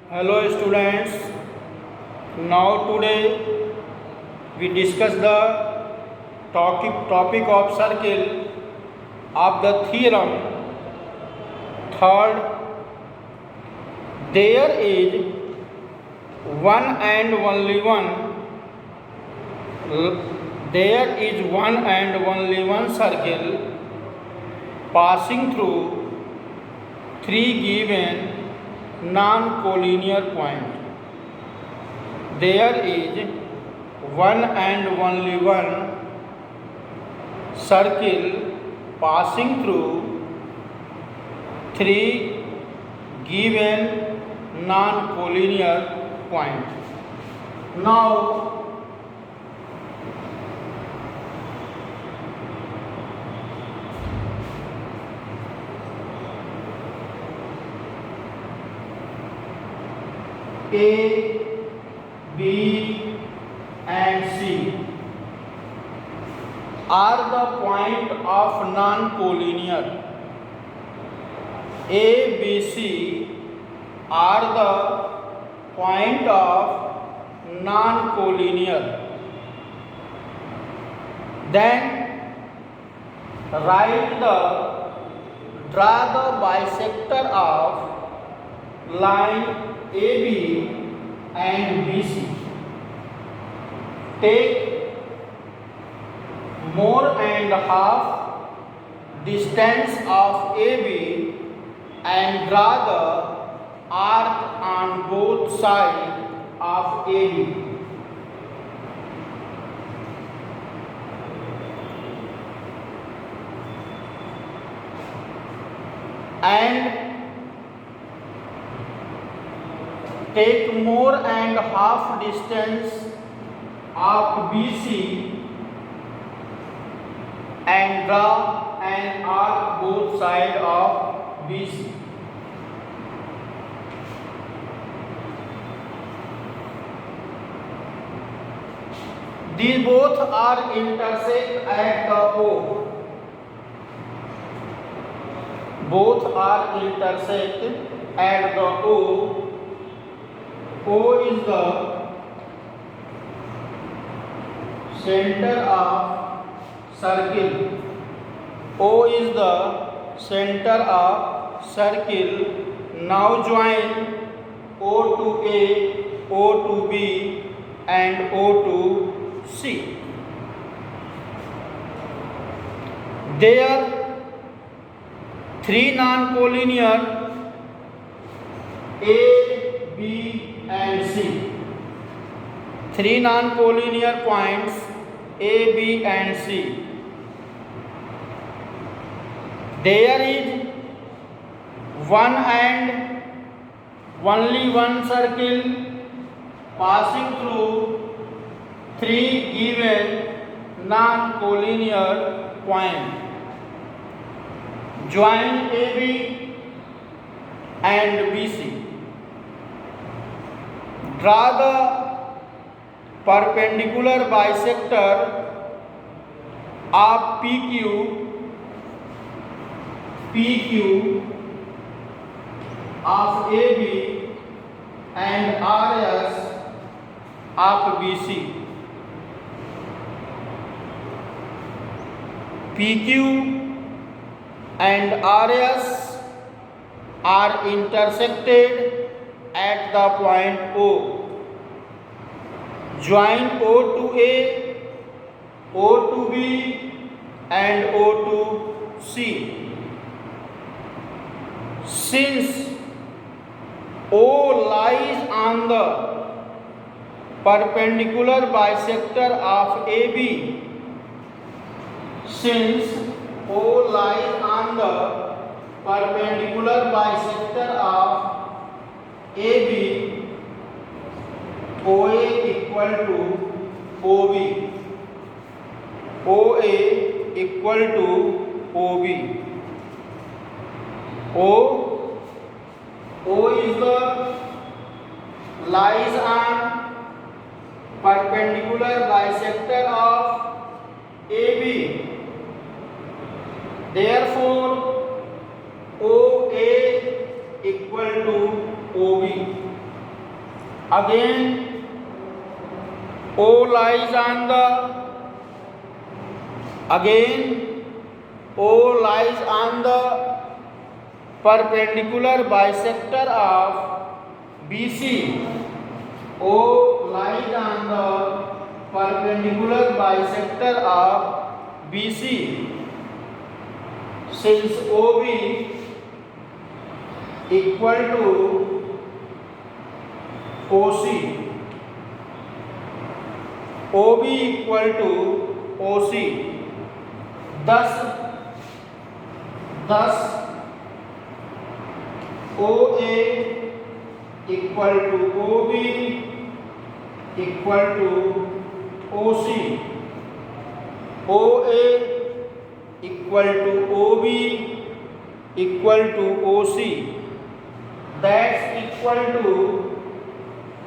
Hello students. Now today we discuss the topic of circle of the theorem. Third, there is one and only one. There is one and only one circle passing through three given non-collinear point. There is one and only one circle passing through three given non-collinear point. Now A, B and C are the point of non-collinear. A, B, C are the point of non-collinear. Then draw the bisector of line AB and BC. Take more and half distance of AB and draw the arc on both sides of AB. And take more and half distance of BC and draw an arc both sides of BC. These both are intersect at the O. Both are intersect at the O. O is the center of circle. O is the center of circle. Now join O to A, O to B and O to C. There three non-collinear A, B and C. Three non-collinear points A, B and C. There is one and only one circle passing through three given non-collinear points. Join AB and BC. Draw the perpendicular bisector of PQ of AB and RS of BC. PQ and RS are intersected at the point O. Join O to A, O to B and O to C. Since O lies on the perpendicular bisector of AB, since O lies on the perpendicular bisector of AB, OA equal to OB. OA equal to OB. O is the lies on perpendicular bisector of AB. Therefore, OA equal to OB. Again, O lies on the perpendicular bisector of BC. O lies on the perpendicular bisector of BC. Since OB equal to OC, OB equal to OC, thus OA equal to OB equal to OC, OA equal to OB equal to OC, that's equal to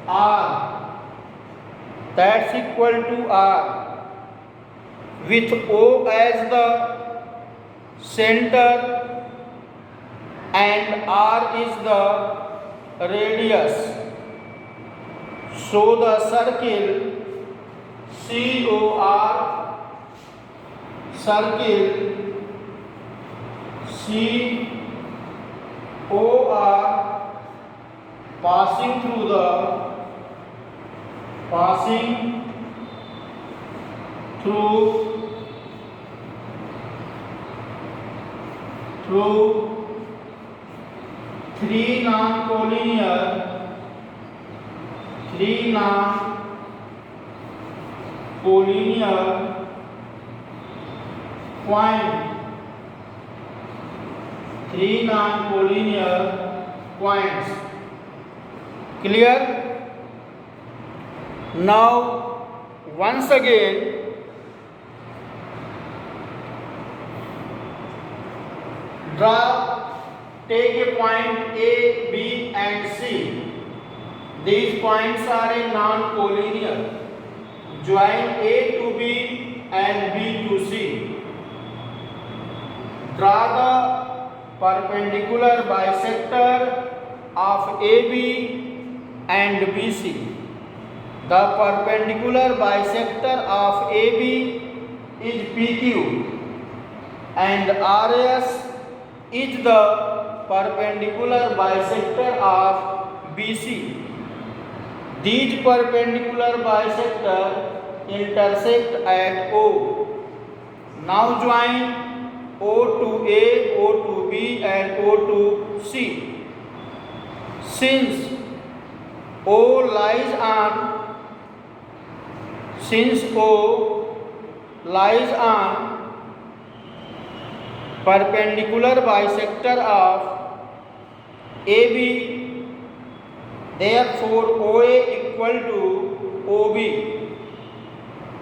R, that's equal to R, with O as the center and R is the radius. So the circle COR passing through three non-collinear points. Clear? Now once again take a point A, B and C. These points are a non-collinear. Join A to B and B to C. Draw the perpendicular bisector of AB and BC. The perpendicular bisector of AB is PQ and RS is the perpendicular bisector of BC. These perpendicular bisectors intersect at O. Now join O to A, O to B and O to C. Since O lies on perpendicular bisector of AB, therefore OA equal to OB.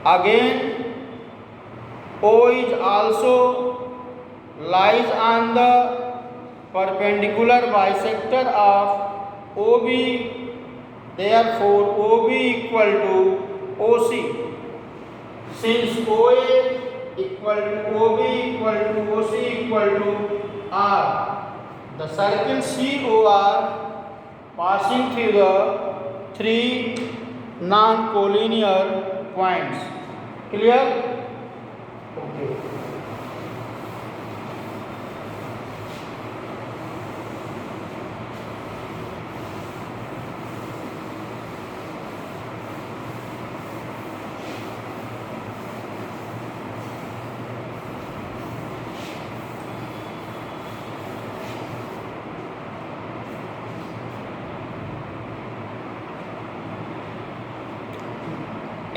Again, O is also lies on the perpendicular bisector of OB, therefore OB equal to OC. Since OA equal to OB equal to OC equal to R, the circle COR passing through the three non-collinear points. Clear? Okay.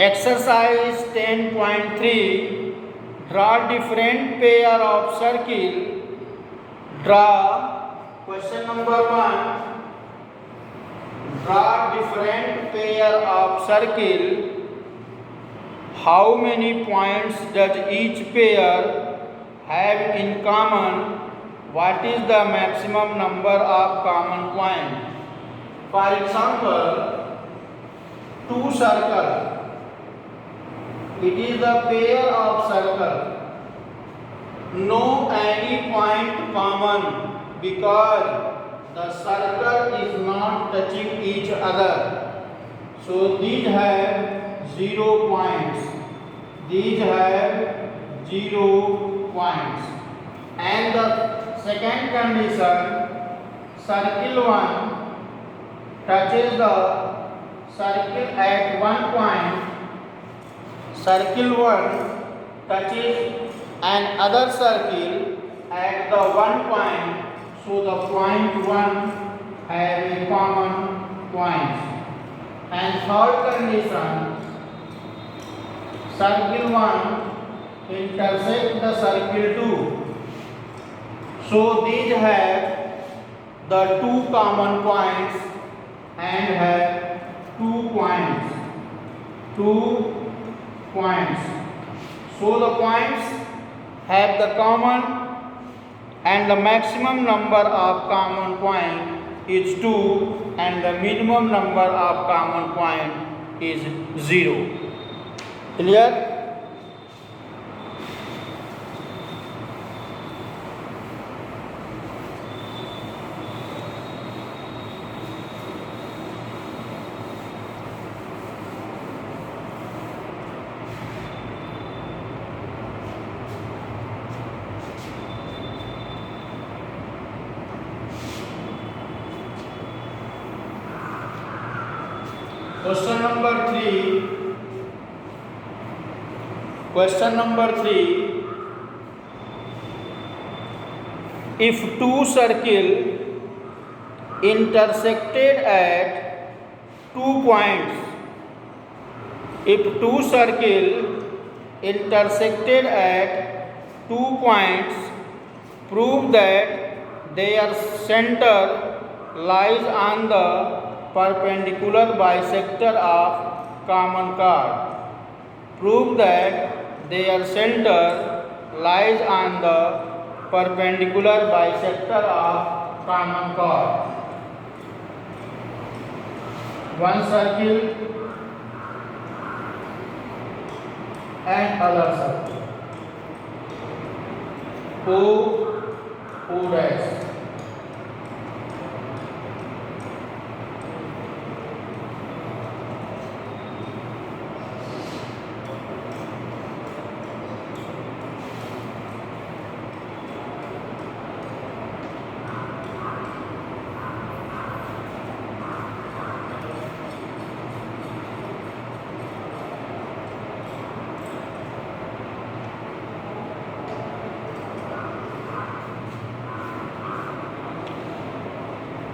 Exercise 10.3. Draw different pair of circle. Draw question number 1. Draw different pair of circle. How many points does each pair have in common? What is the maximum number of common points? For example, two circles. It is the pair of circle. No any point common because the circle is not touching each other. So these have 0 points. These have 0 points. And the second condition, circle 1 touches the circle at one point. Circle 1 touches another circle at the one point. So the point 1 have a common point. And third condition, circle 1 intersect the circle 2. So these have the two common points and have 2 points. 2 points. So the points have the common, and the maximum number of common point is 2 and the minimum number of common point is 0. Clear? Question number 3. Question number 3. If two circles intersected at 2 points, if two circles intersected at 2 points, prove that their center lies on the perpendicular bisector of common chord. Prove that their center lies on the perpendicular bisector of common chord. One circle and other circle. O dash.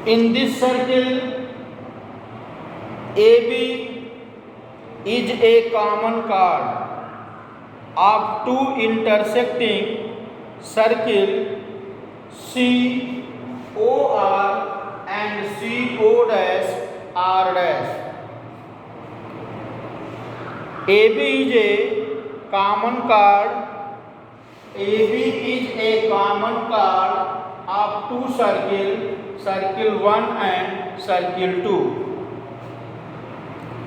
In this circle, AB is a common chord of two intersecting circles COR and CO dash R dash. AB is a common chord. AB is a common chord of two circles, circle 1 and circle 2.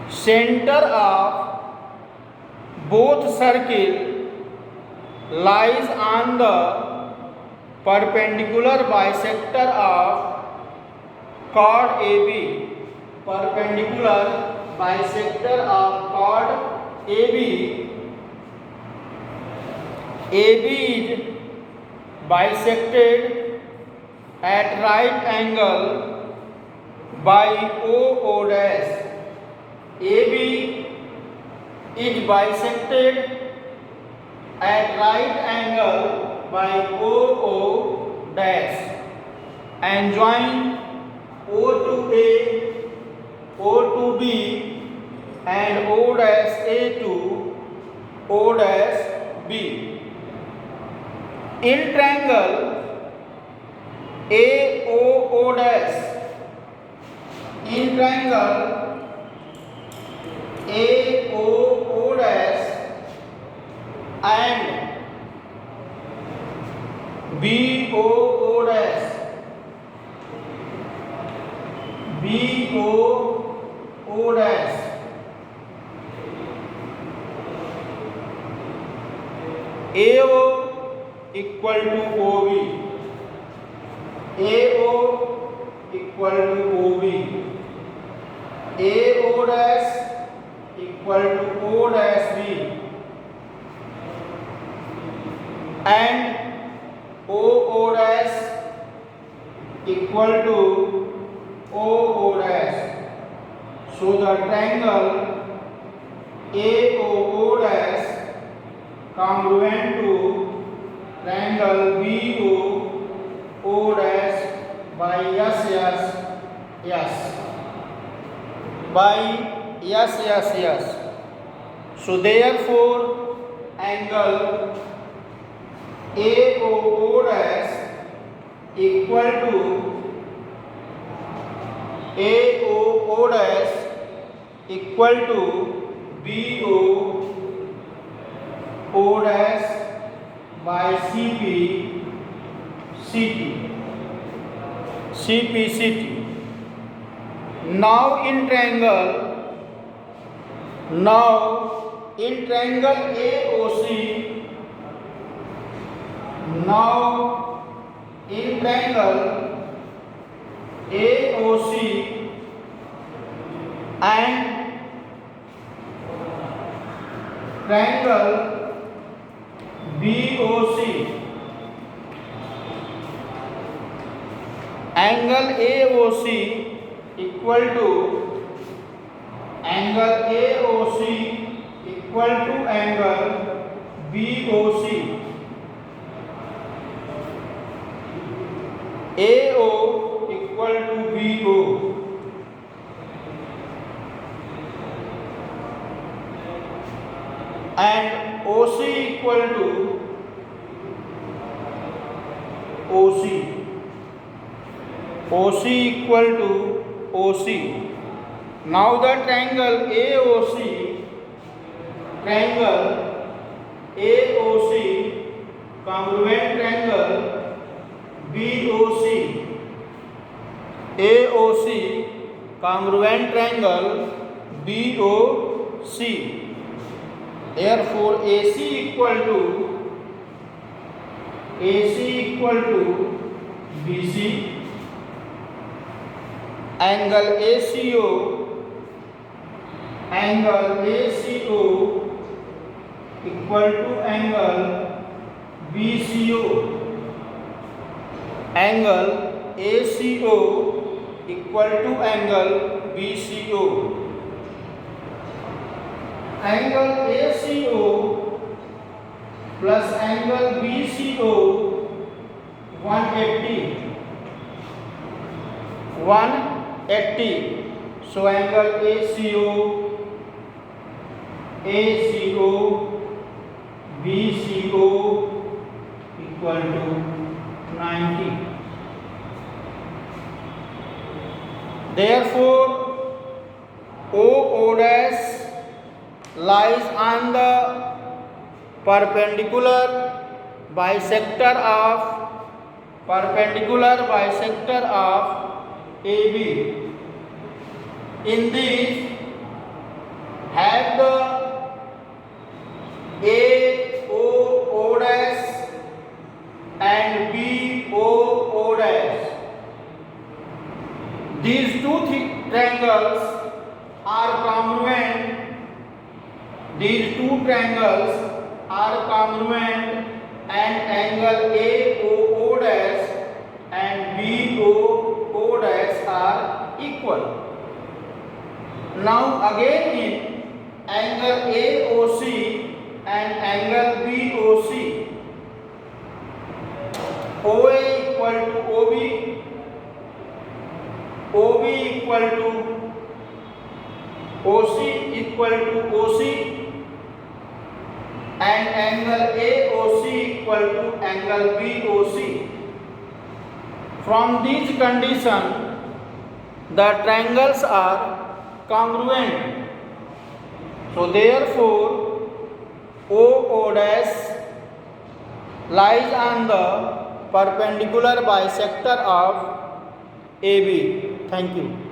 Center of both circles lies on the perpendicular bisector of chord AB. Perpendicular bisector of chord AB. AB is bisected at right angle by OO dash. AB is bisected at right angle by OO dash and join O to A, O to B and O dash A to O dash B. In triangle AOO dash, in triangle AOO dash and BOO dash, BOO dash AO equal to OB, AO equal to OB, AO dash equal to O dash B and O dash equal to O dash. So the triangle AO dash congruent to triangle BO dash by yes. So therefore angle AO dash equal to AO dash equal to BO dash by CP. Now in triangle AOC, and triangle BOC, angle AOC equal to angle BOC. AO equal to BO. And OC equal to OC. OC equal to OC. Now the triangle AOC congruent triangle BOC. AOC congruent triangle BOC. Therefore AC equal to BC, angle ACO equal to angle BCO, angle ACO equal to angle BCO. Angle ACO plus angle BCO 180. So angle ACO BCO equal to 90. Therefore OO dash lies on the perpendicular bisector of AB. In this, have the AO dash and BO dash. These two triangles are congruent. And angle AO dash and BO dash are equal. Now again in angle AOC and angle BOC, OA equal to OB equal to OC equal to OC, and angle AOC equal to angle BOC. From these conditions, the triangles are congruent. So therefore OO dash lies on the perpendicular bisector of AB. Thank you.